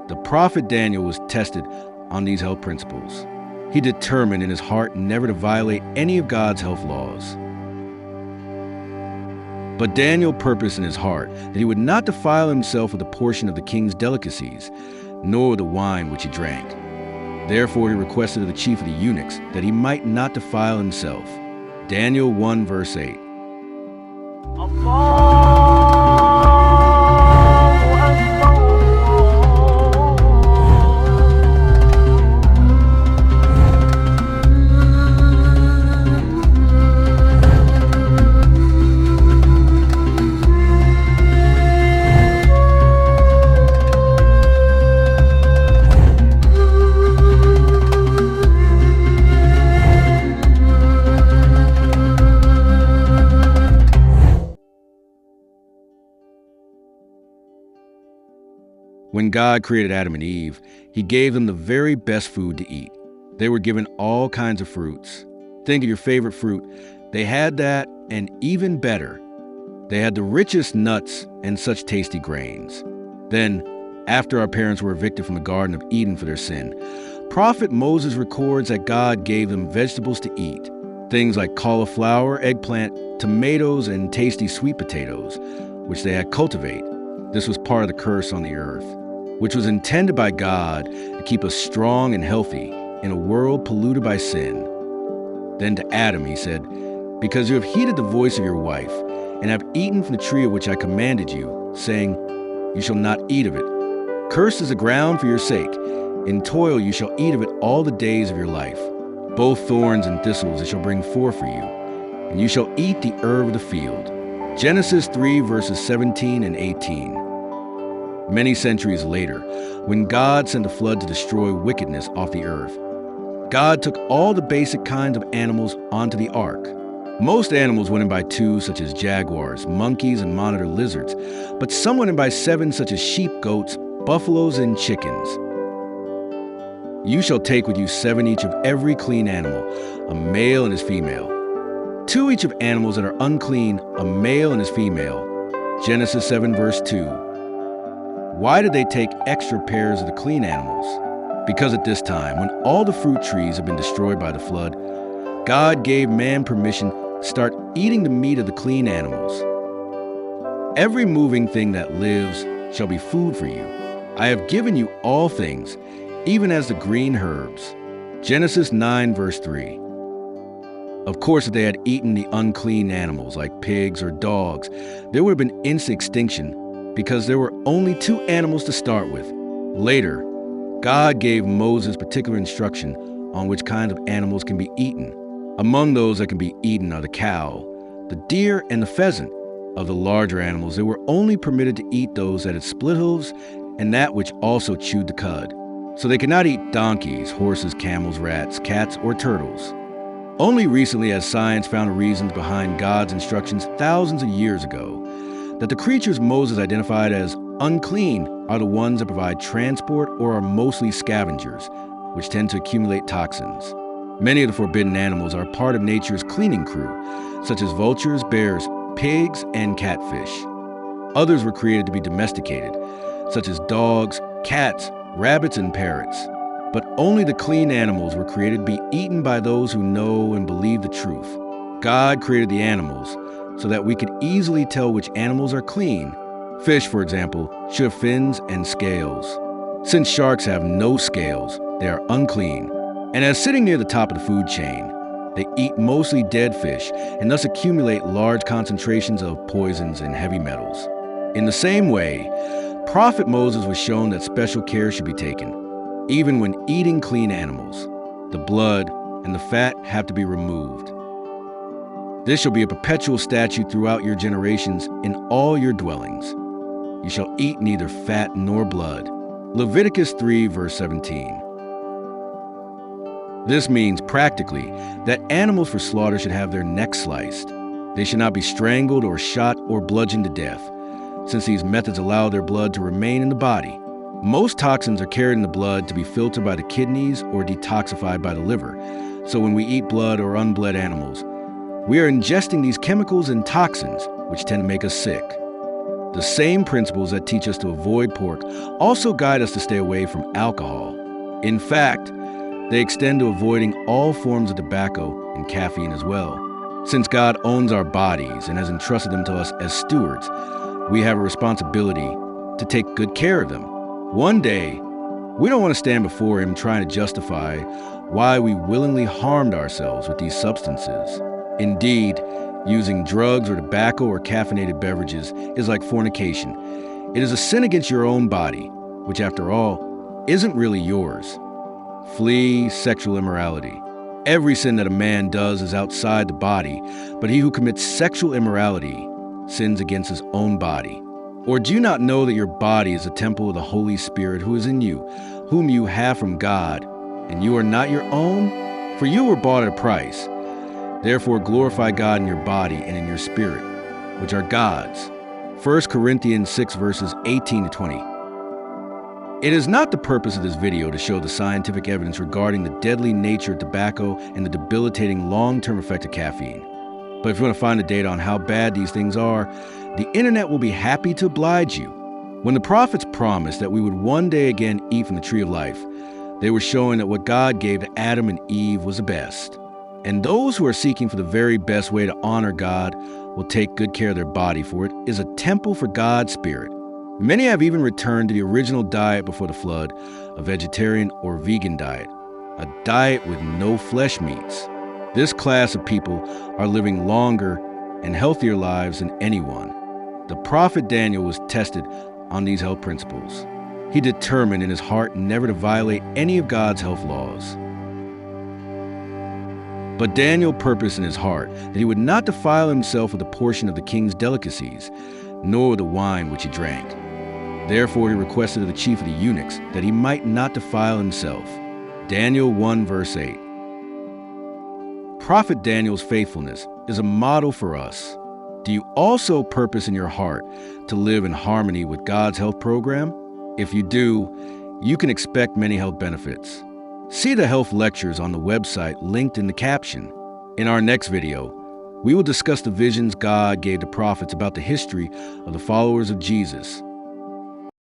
The prophet Daniel was tested on these health principles. He determined in his heart never to violate any of God's health laws. But Daniel purposed in his heart that he would not defile himself with a portion of the king's delicacies, nor with the wine which he drank. Therefore he requested of the chief of the eunuchs that he might not defile himself. Daniel 1 verse 8. When God created Adam and Eve, he gave them the very best food to eat. They were given all kinds of fruits. Think of your favorite fruit. They had that, and even better. They had the richest nuts and such tasty grains. Then, after our parents were evicted from the Garden of Eden for their sin, Prophet Moses records that God gave them vegetables to eat. Things like cauliflower, eggplant, tomatoes, and tasty sweet potatoes, which they had cultivate. This was part of the curse on the earth, which was intended by God to keep us strong and healthy in a world polluted by sin. Then to Adam he said, "Because you have heeded the voice of your wife, and have eaten from the tree of which I commanded you, saying, You shall not eat of it. Cursed is the ground for your sake. In toil you shall eat of it all the days of your life. Both thorns and thistles it shall bring forth for you, and you shall eat the herb of the field." Genesis 3 verses 17 and 18. Many centuries later, when God sent a flood to destroy wickedness off the earth, God took all the basic kinds of animals onto the ark. Most animals went in by 2, such as jaguars, monkeys, and monitor lizards, but some went in by 7, such as sheep, goats, buffaloes, and chickens. You shall take with you 7 each of every clean animal, a male and his female. 2 each of animals that are unclean, a male and his female. Genesis 7 verse 2. Why did they take extra pairs of the clean animals? Because at this time, when all the fruit trees had been destroyed by the flood, God gave man permission to start eating the meat of the clean animals. Every moving thing that lives shall be food for you. I have given you all things, even as the green herbs. Genesis 9 verse 3. Of course, if they had eaten the unclean animals like pigs or dogs, there would have been instant extinction, because there were only 2 animals to start with. Later, God gave Moses particular instruction on which kinds of animals can be eaten. Among those that can be eaten are the cow, the deer, and the pheasant. Of the larger animals, they were only permitted to eat those that had split hooves and that which also chewed the cud. So they could not eat donkeys, horses, camels, rats, cats, or turtles. Only recently has science found reasons behind God's instructions thousands of years ago that the creatures Moses identified as unclean are the ones that provide transport or are mostly scavengers, which tend to accumulate toxins. Many of the forbidden animals are part of nature's cleaning crew, such as vultures, bears, pigs, and catfish. Others were created to be domesticated, such as dogs, cats, rabbits, and parrots. But only the clean animals were created to be eaten by those who know and believe the truth. God created the animals so that we could easily tell which animals are clean. Fish, for example, should have fins and scales. Since sharks have no scales, they are unclean. And as sitting near the top of the food chain, they eat mostly dead fish and thus accumulate large concentrations of poisons and heavy metals. In the same way, Prophet Moses was shown that special care should be taken, even when eating clean animals. The blood and the fat have to be removed. This shall be a perpetual statute throughout your generations in all your dwellings. You shall eat neither fat nor blood. Leviticus 3 verse 17. This means practically that animals for slaughter should have their necks sliced. They should not be strangled or shot or bludgeoned to death, since these methods allow their blood to remain in the body. Most toxins are carried in the blood to be filtered by the kidneys or detoxified by the liver. So when we eat blood or unbled animals, we are ingesting these chemicals and toxins, which tend to make us sick. The same principles that teach us to avoid pork also guide us to stay away from alcohol. In fact, they extend to avoiding all forms of tobacco and caffeine as well. Since God owns our bodies and has entrusted them to us as stewards, we have a responsibility to take good care of them. One day, we don't want to stand before Him trying to justify why we willingly harmed ourselves with these substances. Indeed, using drugs or tobacco or caffeinated beverages is like fornication. It is a sin against your own body, which after all, isn't really yours. Flee sexual immorality. Every sin that a man does is outside the body, but he who commits sexual immorality sins against his own body. Or do you not know that your body is a temple of the Holy Spirit who is in you, whom you have from God, and you are not your own? For you were bought at a price. Therefore glorify God in your body and in your spirit, which are God's. 1 Corinthians 6 verses 18 to 20. It is not the purpose of this video to show the scientific evidence regarding the deadly nature of tobacco and the debilitating long-term effect of caffeine. But if you want to find the data on how bad these things are, the internet will be happy to oblige you. When the prophets promised that we would one day again eat from the tree of life, they were showing that what God gave to Adam and Eve was the best. And those who are seeking for the very best way to honor God will take good care of their body, for it is a temple for God's Spirit. Many have even returned to the original diet before the flood, a vegetarian or vegan diet, a diet with no flesh meats. This class of people are living longer and healthier lives than anyone. The prophet Daniel was tested on these health principles. He determined in his heart never to violate any of God's health laws. But Daniel purposed in his heart that he would not defile himself with a portion of the king's delicacies, nor with the wine which he drank. Therefore he requested of the chief of the eunuchs that he might not defile himself. Daniel 1 verse 8. Prophet Daniel's faithfulness is a model for us. Do you also purpose in your heart to live in harmony with God's health program? If you do, you can expect many health benefits. See the health lectures on the website linked in the caption. In our next video, we will discuss the visions God gave to prophets about the history of the followers of Jesus